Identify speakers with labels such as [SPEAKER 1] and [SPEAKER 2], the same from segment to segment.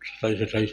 [SPEAKER 1] 27,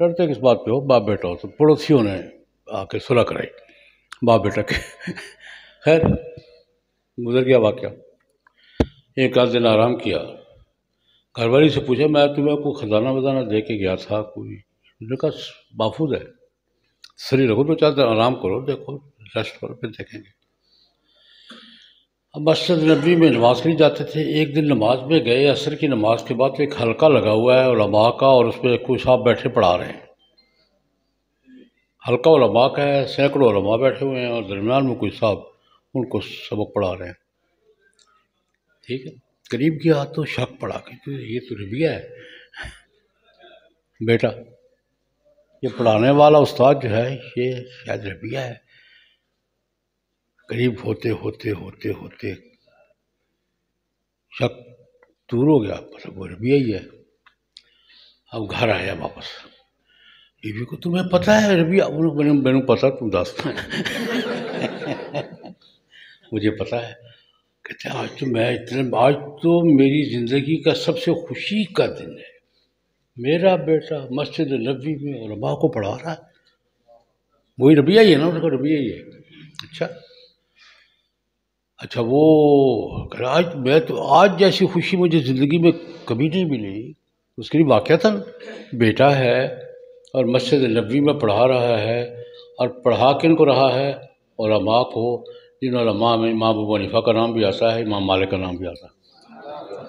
[SPEAKER 1] لڑتے کس بات پہ ہو، باپ بیٹا ہو، تو پڑوسیوں نے آ کے صلح کرائی باپ بیٹا کے خیر گزر گیا واقعہ۔ ایک آدھ دن آرام کیا، گھر والی سے پوچھا میں تمہیں کوئی خزانہ وزانہ دے کے گیا تھا کوئی؟ انہوں نے کہا محفوظ ہے، سری رکھو، 2-4 دن آرام کرو، دیکھو ریسٹ کرو، پھر دیکھیں گے۔ اب مسجد نبوی میں نماز کے لیے جاتے تھے، ایک دن نماز میں گئے، عصر کی نماز کے بعد ایک حلقہ لگا ہوا ہے علماء کا، اور اس پہ کوئی صاحب بیٹھے پڑھا رہے ہیں۔ حلقہ علماء کا ہے، سینکڑوں علماء بیٹھے ہوئے ہیں، اور درمیان میں کوئی صاحب ان کو سبق پڑھا رہے ہیں۔ ٹھیک ہے، قریب گیا تو شک پڑا کہ یہ تو ربیہ ہے بیٹا، یہ پڑھانے والا استاد جو ہے یہ شاید ربیہ ہے۔ قریب ہوتے ہوتے ہوتے ہوتے شک دور ہو گیا، مطلب وہ ربیہ ہی ہے۔ اب گھر آیا واپس، بیوی کو تمہیں پتہ ہے ربیہ؟ میں نے پتہ، تم دس مجھے پتہ ہے۔ کہتے ہیں آج تو میری زندگی کا سب سے خوشی کا دن ہے، میرا بیٹا مسجد نبوی میں علماء کو پڑھا رہا ہے۔ وہی ربیہ ہی ہے نا؟ انہوں نے کہا ربیہ ہی ہے۔ اچھا وہ آج جیسی خوشی مجھے زندگی میں کبھی نہیں ملی۔ اس کے لیے واقعہ تھا، بیٹا ہے اور مسجد نبوی میں پڑھا رہا ہے، اور پڑھا کن کو رہا ہے؟ علماء کو، جن علماء میں امام ابو حنیفہ کا نام بھی آتا ہے، امام مالک کا نام بھی آتا ہے۔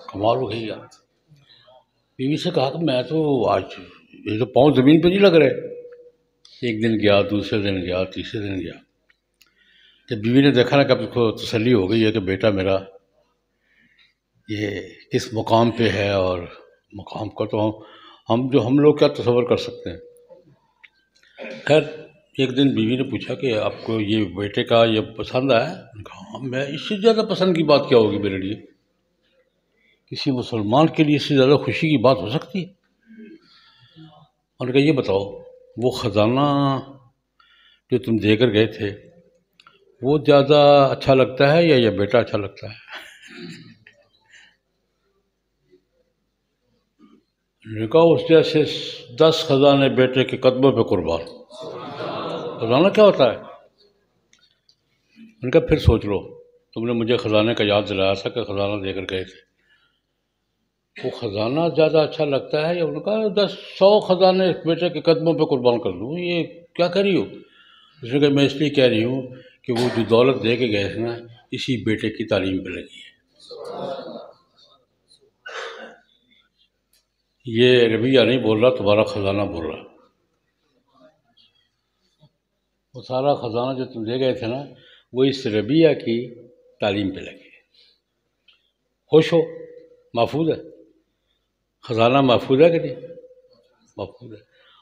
[SPEAKER 1] کمال ہو گئی یار۔ بیوی سے کہا کہ میں تو آج یہ تو پاؤں زمین پہ نہیں لگ رہے۔ ایک دن گیا، دوسرے دن گیا، تیسرے دن گیا۔ جب بیوی نے دیکھا نا کہ اب اس کو تسلی ہو گئی ہے کہ بیٹا میرا یہ کس مقام پہ ہے، اور مقام کا تو ہم لوگ کیا تصور کر سکتے ہیں۔ خیر ایک دن بیوی نے پوچھا کہ آپ کو یہ بیٹے کا یہ پسند آیا؟ میں نے کہا ہاں، میں اس سے زیادہ پسند کی بات کیا ہوگی میرے لیے؟ کسی مسلمان کے لیے اس سے زیادہ خوشی کی بات ہو سکتی ہے؟ انہوں نے کہا یہ بتاؤ، وہ خزانہ جو تم دے کر گئے تھے وہ زیادہ اچھا لگتا ہے یا یہ بیٹا اچھا لگتا ہے؟ انہوں نے کہا اس جیسے 10 خزانے بیٹے کے قدموں پہ قربان۔ خزانہ کیا ہوتا ہے؟ انہوں نے کہا پھر سوچ لو، تم نے مجھے خزانے کا یاد دلایا تھا کہ خزانہ دے کر گئے تھے، وہ خزانہ زیادہ اچھا لگتا ہے یا؟ انہوں نے کہا 100 خزانے بیٹے کے قدموں پہ قربان کر دوں، یہ کیا کہہ رہی ہو؟ اس نے کہا میں اس لیے کہہ رہی ہوں کہ وہ جو دولت دے کے گئے تھے نا، اسی بیٹے کی تعلیم پہ لگی ہے۔ یہ ربیہ نہیں بول رہا، تمہارا خزانہ بول رہا۔ وہ سارا خزانہ جو تم دے گئے تھے نا، وہ اس ربیہ کی تعلیم پہ لگی ہے۔ خوش ہو، محفوظ ہے خزانہ، محفوظ ہے کہ نہیں؟ محفوظ ہے۔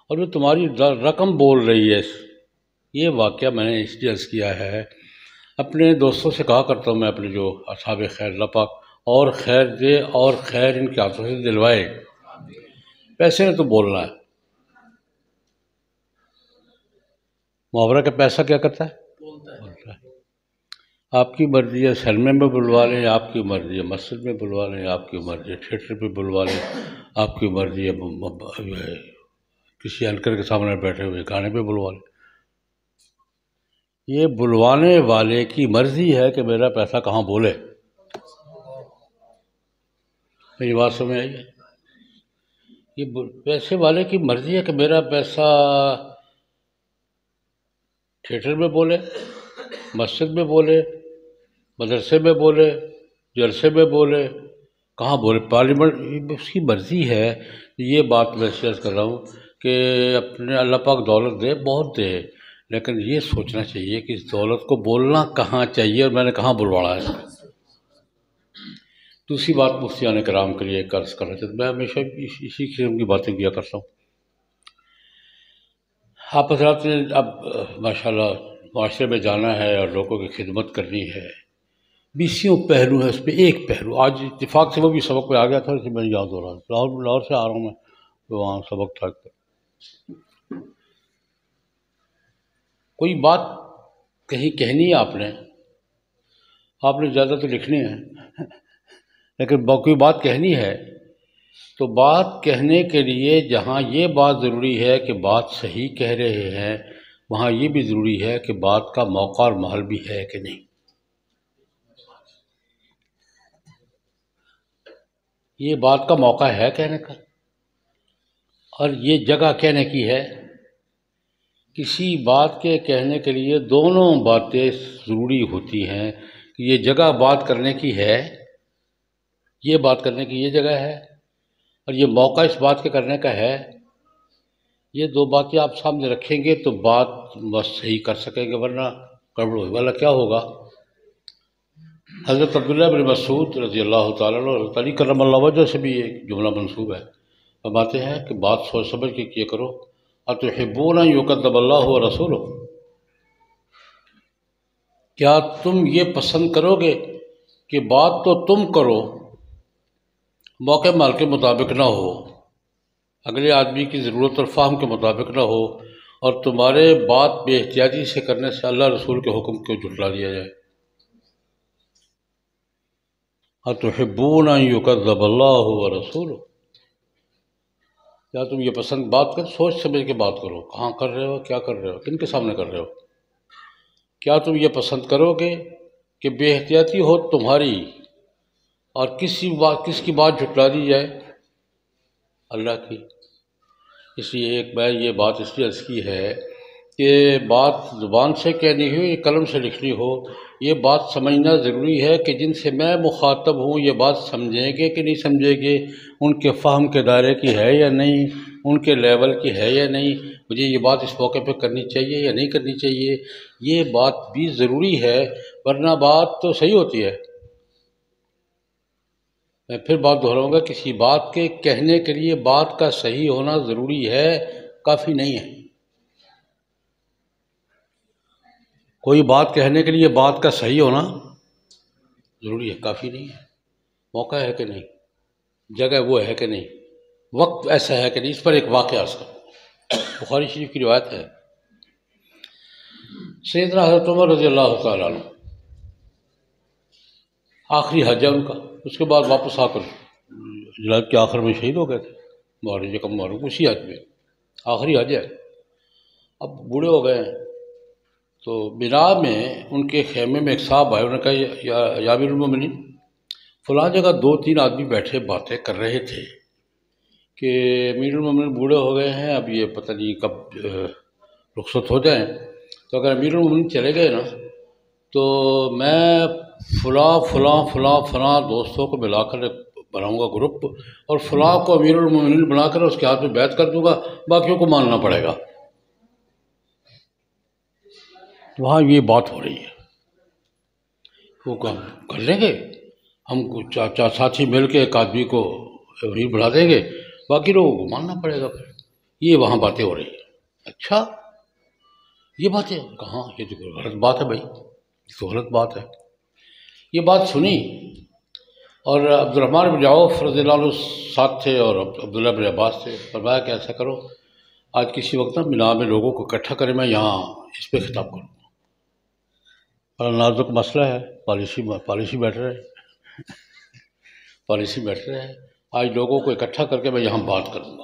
[SPEAKER 1] اور جو تمہاری رقم بول رہی ہے، یہ واقعہ میں نے اس لیے عرض کیا ہے، اپنے دوستوں سے کہا کرتا ہوں میں، اپنے جو اصحاب خیر، اللہ پاک اور خیر دے اور خیر ان کے ہاتھوں سے دلوائے۔ پیسے نے تو بولنا ہے، محاورہ کا پیسہ کیا کرتا ہے؟ بولتا ہے۔ آپ کی مرضی ہے سلمے میں بلوا لیں، آپ کی مرضی ہے مسجد میں بلوا لیں، آپ کی مرضی ہے تھیٹر پہ بلوا لیں، آپ کی مرضی ہے کسی اینکر کے سامنے بیٹھے ہوئے گانے پہ بلوا لیں۔ یہ بلوانے والے کی مرضی ہے کہ میرا پیسہ کہاں بولے۔ میری بات سمجھ آئی ہے؟ یہ پیسے والے کی مرضی ہے کہ میرا پیسہ تھیٹر میں بولے، مسجد میں بولے، مدرسے میں بولے، جلسے میں بولے، کہاں بولے، پارلیمنٹ، اس کی مرضی ہے۔ یہ بات میں شیئر کر رہا ہوں کہ اپنے اللہ پاک دولت دے، بہت دے، لیکن یہ سوچنا چاہیے کہ اس دولت کو بولنا کہاں چاہیے اور میں نے کہاں بلوانا ہے اس کو۔ دوسری بات مفتیان کرام کے لیے عرض کرنا چاہتا ہوں، میں ہمیشہ اسی قسم کی باتیں کیا کرتا ہوں۔ آپ حضرات نے اب ماشاءاللہ معاشرے میں جانا ہے اور لوگوں کی خدمت کرنی ہے، 20 پہلو ہیں، اس پہ ایک پہلو آج اتفاق سے وہ بھی سبق پہ آ گیا تھا، اسے میں یاد ہو رہا ہے، لاہور سے آ رہا ہوں میں، تو وہاں سبق تھا۔ کوئی بات کہیں کہنی ہے آپ نے زیادہ تو لکھنی ہے، لیکن کوئی بات کہنی ہے تو بات کہنے کے لیے جہاں یہ بات ضروری ہے کہ بات صحیح کہہ رہے ہیں، وہاں یہ بھی ضروری ہے کہ بات کا موقع اور محل بھی ہے کہ نہیں۔ یہ بات کا موقع ہے کہنے کا، اور یہ جگہ کہنے کی ہے۔ کسی بات کے کہنے کے لیے دونوں باتیں ضروری ہوتی ہیں کہ یہ جگہ بات کرنے کی ہے، یہ بات کرنے کی یہ جگہ ہے، اور یہ موقع اس بات کے کرنے کا ہے۔ یہ دو باتیں آپ سامنے رکھیں گے تو بات بس صحیح کر سکیں گے، ورنہ گڑبڑ ہوگا۔ والا کیا ہوگا؟ حضرت عبداللہ بن مسعود رضی اللہ تعالیٰ عنہ اور حضرت علی کرم اللہ وجہ سے بھی ایک جملہ منسوب ہے، فرماتے ہیں کہ بات سوچ سمجھ کے کیا کرو۔ اتحبون ان یکذب اللہ ورسولہ، کیا تم یہ پسند کرو گے کہ بات تو تم کرو، موقع مال کے مطابق نہ ہو، اگلے آدمی کی ضرورت اور فہم کے مطابق نہ ہو، اور تمہارے بات بے احتیاطی سے کرنے سے اللہ رسول کے حکم کو جھٹلا دیا جائے۔ اتحبون ان یکذب اللہ ورسولہ، کیا تم یہ پسند بات کر، سوچ سمجھ کے بات کرو، کہاں کر رہے ہو، کیا کر رہے ہو، کن کے سامنے کر رہے ہو۔ کیا تم یہ پسند کرو گے کہ بے احتیاطی ہو تمہاری اور کس کی بات جھٹلا دی جائے؟ اللہ کی۔ اس لیے ایک میں یہ بات اس لیے عرض کی ہے کہ بات زبان سے کہنی ہو یا قلم سے لکھنی ہو، یہ بات سمجھنا ضروری ہے کہ جن سے میں مخاطب ہوں یہ بات سمجھیں گے کہ نہیں سمجھیں گے، ان کے فہم کے دائرے کی ہے یا نہیں، ان کے لیول کی ہے یا نہیں، مجھے یہ بات اس موقع پہ کرنی چاہیے یا نہیں کرنی چاہیے، یہ بات بھی ضروری ہے، ورنہ بات تو صحیح ہوتی ہے۔ میں پھر بات دہراؤں گا، کسی بات کے کہنے کے لیے بات کا صحیح ہونا ضروری ہے، کافی نہیں ہے۔ کوئی بات کہنے کے لیے بات کا صحیح ہونا ضروری ہے، کافی نہیں ہے۔ موقع ہے کہ نہیں، جگہ وہ ہے کہ نہیں، وقت ایسا ہے کہ نہیں۔ اس پر ایک واقعہ عرض کروں، بخاری شریف کی روایت ہے، سیدنا حضرت عمر رضی اللہ تعالیٰ عنہ، آخری حج ہے ان کا، اس کے بعد واپس آ کر جلاد کے آخر میں شہید ہو گئے تھے، محرم اسی حج میں، آخری حج ہے۔ اب بوڑھے ہو گئے ہیں، تو مینا میں ان کے خیمے میں ایک صاحب آئے، انہوں نے کہا یا امیر المومنین، فلاں جگہ 2-3 آدمی بیٹھے باتیں کر رہے تھے کہ امیر المومنین بوڑھے ہو گئے ہیں، اب یہ پتہ نہیں کب رخصت ہو جائیں، تو اگر امیر المومنین چلے گئے نا تو میں فلاں دوستوں کو ملا کر بناؤں گا گروپ، اور فلاں کو امیر المومنین بنا کر اس کے ہاتھ میں بیعت کر دوں گا، باقیوں کو ماننا پڑے گا۔ وہاں یہ بات ہو رہی ہے، وہ کام کر لیں گے ہم، چار ساتھی مل کے ایک آدمی کو امیر بنا دیں گے، باقی لوگوں کو ماننا پڑے گا۔ پھر یہ وہاں باتیں ہو رہی ہیں۔ اچھا یہ باتیں کہاں، یہ تو غلط بات ہے بھائی، یہ تو غلط بات ہے۔ یہ بات سنی، اور عبد الرحمن بن عوف رضی اللہ عنہ ساتھ تھے، اور عبداللہ بن عباس تھے، فرمایا کہ ایسا کرو، آج کسی وقت نا مینا میں لوگوں کو اکٹھا کریں، میں یہاں اس پہ خطاب کروں، بڑا نازک مسئلہ ہے، پالیسی میٹر ہے، پالیسی میٹر ہے، آج لوگوں کو اکٹھا کر کے میں یہاں بات کروں گا۔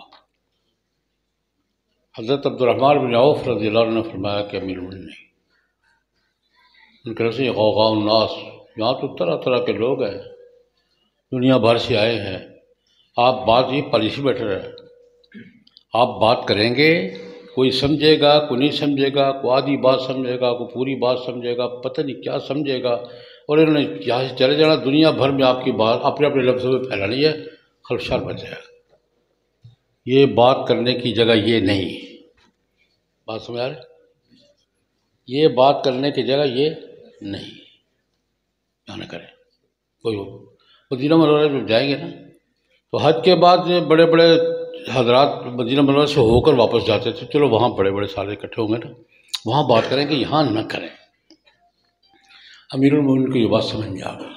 [SPEAKER 1] حضرت عبد الرحمن بن عوف رضی اللہ عنہ نے فرمایا کہ امیر المومنین نہیں، ان کے رسی غوغاء الناس، یہاں تو طرح طرح کے لوگ ہیں، دنیا بھر سے آئے ہیں، آپ بات، یہ پالیسی میٹر ہے، آپ بات کریں گے، کوئی سمجھے گا، کوئی نہیں سمجھے گا، کوئی آدھی بات سمجھے گا، کوئی پوری بات سمجھے گا، پتہ نہیں کیا سمجھے گا، اور انہوں نے یہاں سے چلے جانا، دنیا بھر میں آپ کی بات اپنے اپنے لفظوں میں پھیلانی ہے، خلفشار بچ جائے گا۔ یہ بات کرنے کی جگہ یہ نہیں، بات سمجھ آ رہی؟ یہ بات کرنے کی جگہ یہ نہیں، کیا نہ کریں۔ کوئی مدینہ منورہ جب جائیں گے نا تو حج کے بعد بڑے بڑے حضرات مدینہ منورہ سے ہو کر واپس جاتے تھے، چلو وہاں بڑے بڑے سارے اکٹھے ہوں گے نا، وہاں بات کریں گے، یہاں نہ کریں۔ امیر المومنین کو یہ بات سمجھ میں آ گئی،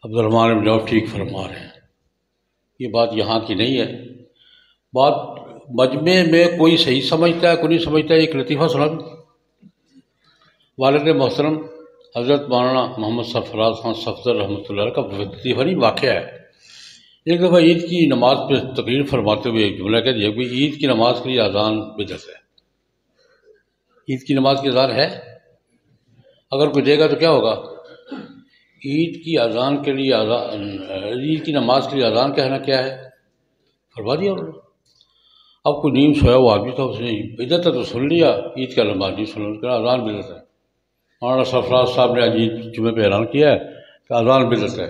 [SPEAKER 1] عبد الرحمن بن عوف ٹھیک فرما رہے ہیں، یہ بات یہاں کی نہیں ہے۔ بات مجمع میں کوئی صحیح سمجھتا ہے، کوئی نہیں سمجھتا ہے۔ ایک لطیفہ سنا دوں، والد محترم حضرت مولانا محمد سرفراز خان صفدر رحمۃ اللہ علیہ کا لطیفہ نہیں، واقعہ ہے ایک دفعہ عید کی نماز پہ تقریر فرماتے ہوئے ایک جملہ کہہ دیا کہ عید کی نماز کے لیے اذان بدعت ہے۔ عید کی نماز کی اذان ہے، اگر کوئی دے گا تو کیا ہوگا؟ عید کی اذان کے لیے عید کی نماز کے لیے اذان کہنا کیا ہے؟ فرما دیا انہوں نے۔ اب کوئی نیم سویا ہوا آدمی تھا، اس نے بدعت ہے تو سن لیا، عید کا نماز نہیں سن لیا، اذان بدعت ہے۔ مولانا سرفراز صاحب نے آج عید جمعے پہ اعلان کیا ہے کہ اذان بدعت ہے،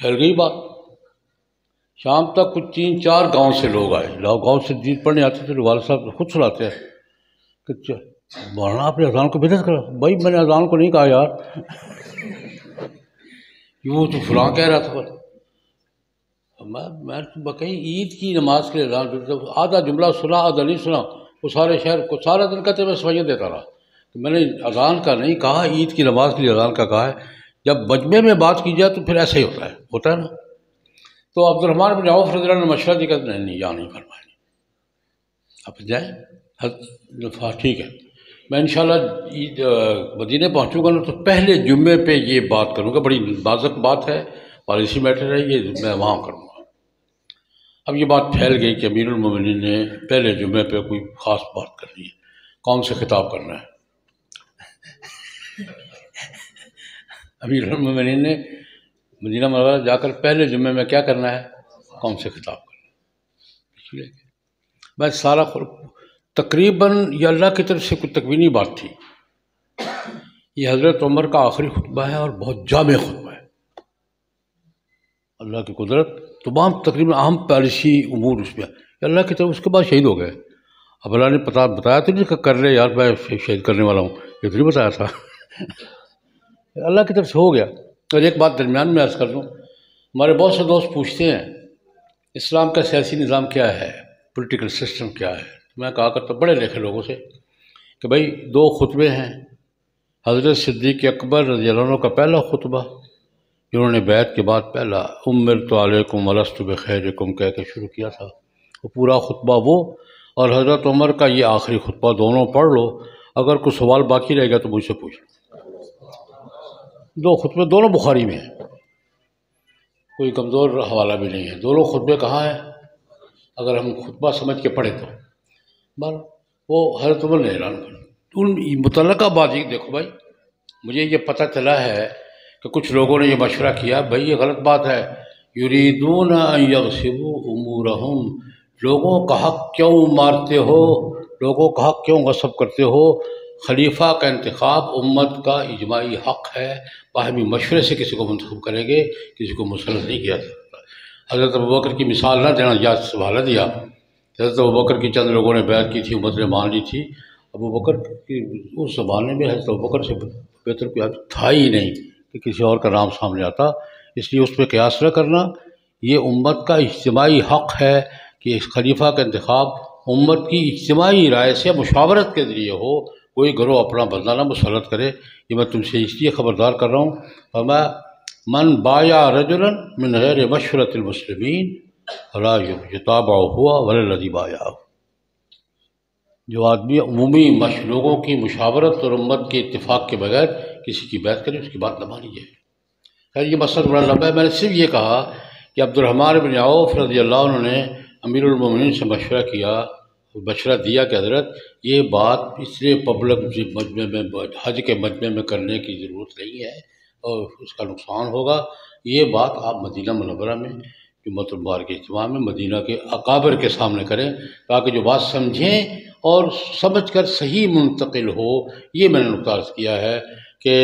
[SPEAKER 1] پھیل گئی بات۔ شام تک کچھ 3-4 گاؤں سے لوگ آئے، گاؤں سے عید پڑھنے آتے تھے، والد صاحب خود سناتے ہیں کہ مولانا آپ نے اذان کو بدعت کرا۔ بھائی میں نے اذان کو نہیں کہا یار، وہ تو فلاں کہہ رہا تھا۔ میں کہیں عید کی نماز کے لیے اذان بدعت، آدھا جملہ سنا آدھا نہیں سنا، وہ سارے شہر کو سارا دن کہتے میں صفائیاں دیتا رہا کہ میں نے اذان کا نہیں کہا، عید کی نماز کے لیے اذان کا کہا ہے۔ جب مجمع میں بات کی جائے تو پھر ایسا ہی ہوتا ہے نا۔ تو عبد الرحمن بن عوف رضی اللہ عنہ نے مشورہ دیا کہ نہیں یہاں نہیں فرمائیں، اب جائیں۔ ٹھیک ہے، میں انشاءاللہ عید مدینے پہنچوں گا نا تو پہلے جمعے پہ یہ بات کروں گا، بڑی نازک بات ہے، پالیسی میٹر ہے یہ، میں وہاں کروں گا۔ اب یہ بات پھیل گئی کہ امیر المومنین نے پہلے جمعے پہ کوئی خاص بات کرنی ہے، کون سے خطاب کرنا ہے۔ امیر المومنین نے مدینہ منورہ جا کر پہلے جمعے میں کیا کرنا ہے؟ کون سے خطاب کرنا ہے۔ بس سارا تقریباً یہ اللہ کی طرف سے کوئی تکوینی بات تھی۔ یہ حضرت عمر کا آخری خطبہ ہے اور بہت جامع خطبہ ہے۔ اللہ کی قدرت تمام تقریباً اہم پالیسی امور اس میں اللہ کی طرف، اس کے بعد شہید ہو گئے۔ اب اللہ نے بتایا تو نہیں کہ کر لے یار میں شہید کرنے والا ہوں، یہ تو نہیں بتایا تھا، اللہ کی طرف سے ہو گیا۔ اور ایک بات درمیان میں عرض کر دوں، ہمارے بہت سے دوست پوچھتے ہیں اسلام کا سیاسی نظام کیا ہے، پولیٹیکل سسٹم کیا ہے۔ میں کہا کرتا بڑے لکھے لوگوں سے کہ بھائی 2 خطبے ہیں، حضرت صدیق اکبر رضی اللہ عنہ کا پہلا خطبہ، انہوں نے بیعت کے بعد پہلا امرت علیکم ولست بخیرکم کہہ کے شروع کیا تھا، وہ پورا خطبہ وہ، اور حضرت عمر کا یہ آخری خطبہ، دونوں پڑھ لو، اگر کوئی سوال باقی رہے گا تو مجھ سے پوچھ لو۔ 2 خطبے دونوں بخاری میں ہیں، کوئی کمزور حوالہ بھی نہیں ہے، دونوں خطبے کہاں ہیں اگر ہم خطبہ سمجھ کے پڑھیں تو۔ بار وہ حضرت عمر نے اعلان کر ان متعلقہ بات یہ دیکھو بھائی، مجھے یہ پتہ چلا ہے کہ کچھ لوگوں نے یہ مشورہ کیا، بھائی یہ غلط بات ہے، یریدون ان یغصبوا امورہم، لوگوں کا حق کیوں مارتے ہو، لوگوں کا حق کیوں غصب کرتے ہو؟ خلیفہ کا انتخاب امت کا اجماعی حق ہے، باہمی مشورے سے کسی کو منتخب کریں گے، کسی کو مسلط نہیں کیا جاتا۔ حضرت ابوبکر کی مثال نہ دینا، یا حوالہ دیا، حضرت ابوبکر کی چند لوگوں نے بیعت کی تھی، امت نے مان لی تھی، ابوبکر کی اس زمانے میں حضرت ابوبکر سے بہتر کوئی آدمی تھا ہی نہیں کہ کسی اور کا نام سامنے آتا، اس لیے اس پہ قیاس نہ کرنا۔ یہ امت کا اجتماعی حق ہے کہ اس خلیفہ کا انتخاب امت کی اجتماعی رائے سے مشاورت کے ذریعے ہو، کوئی گروہ اپنا بندہ نہ مسلط کرے۔ یہ میں تم سے اس لیے خبردار کر رہا ہوں، فرمایا من بایا رجلا من غیر مشورۃ المسلمین فلا یتابعہ ولا الذی بایعہ، جو آدمی عمومی لوگوں کی مشاورت اور امت کے اتفاق کے بغیر کسی کی بیعت کرے، اس کی بات نہ مانی جائے۔ خیر یہ مسئلہ بڑا لمبا ہے، میں نے صرف یہ کہا کہ عبد الرحمن بن عوف رضی اللہ عنہ نے امیر المومنین سے مشورہ کیا، مشورہ دیا کہ حضرت یہ بات اس لیے پبلک مجمع میں، حج کے مجمع میں کرنے کی ضرورت نہیں ہے اور اس کا نقصان ہوگا، یہ بات آپ مدینہ منورہ میں جمعۃ المبارک کے اجتماع میں مدینہ کے اکابر کے سامنے کریں، تاکہ جو بات سمجھیں اور سمجھ کر صحیح منتقل ہو۔ یہ میں نے نقطہ عرض کیا ہے کہ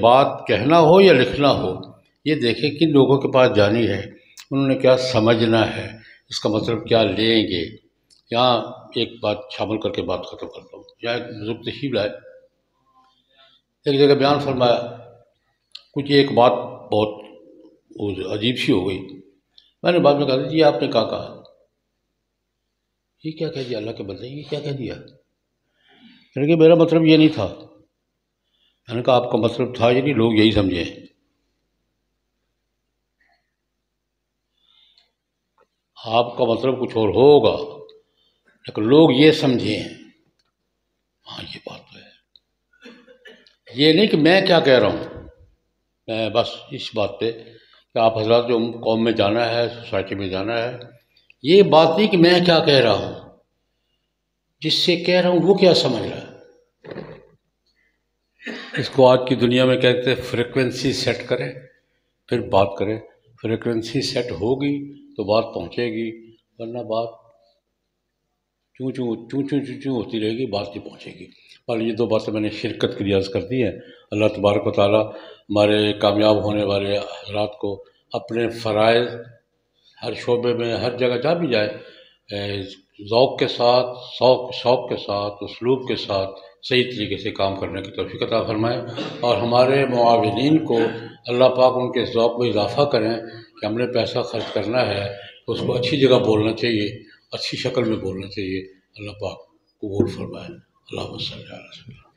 [SPEAKER 1] بات کہنا ہو یا لکھنا ہو، یہ دیکھیں کن لوگوں کے پاس جانی ہے، انہوں نے کیا سمجھنا ہے، اس کا مطلب کیا لیں گے۔ یہاں ایک بات شامل کر کے بات ختم کرتا ہوں۔ یہاں ایک بزرگ تشریف لائے، ایک جگہ بیان فرمایا، کچھ ایک بات بہت عجیب سی ہو گئی، میں نے بعد میں کہا جی آپ نے کہا یہ کیا کہہ دیا اللہ کے بندے، یہ کیا کہہ دیا؟ یعنی کہ میرا مطلب یہ نہیں تھا، میں نے کہا آپ کا مطلب تھا یہ نہیں، لوگ یہی سمجھیں، آپ کا مطلب کچھ اور ہوگا لیکن لوگ یہ سمجھیں۔ ہاں یہ بات تو ہے، یہ نہیں کہ میں کیا کہہ رہا ہوں، میں بس اس بات پہ کہ کہ آپ حضرات جو قوم میں جانا ہے، سوسائٹی میں جانا ہے، یہ بات نہیں کہ میں کیا کہہ رہا ہوں، جس سے کہہ رہا ہوں وہ کیا سمجھ رہا ہے۔ اس کو آج کی دنیا میں کہتے ہیں فریکوینسی سیٹ کریں پھر بات کریں۔ فریکوینسی سیٹ ہوگی تو بات پہنچے گی، ورنہ بات چوں چوں چوں چوں چوں چوں ہوتی رہے گی، بات نہیں پہنچے گی۔ اور یہ دو باتیں میں نے شرکت کے لیے عرض کر دی ہیں۔ اللہ تبارک و تعالیٰ ہمارے کامیاب ہونے والے حضرات کو اپنے فرائض ہر شعبے میں، ہر جگہ جہاں بھی جائے، ذوق کے ساتھ، شوق کے ساتھ، اسلوب کے ساتھ صحیح طریقے سے کام کرنے کی توفیق عطا فرمائے، اور ہمارے معاونین کو اللہ پاک ان کے ذوق میں اضافہ کریں کہ ہم نے پیسہ خرچ کرنا ہے تو اس کو اچھی جگہ بولنا چاہیے، اچھی شکل میں بولنا چاہیے۔ اللہ پاک قبول فرمائے۔ اللہم صلی علی وسلم۔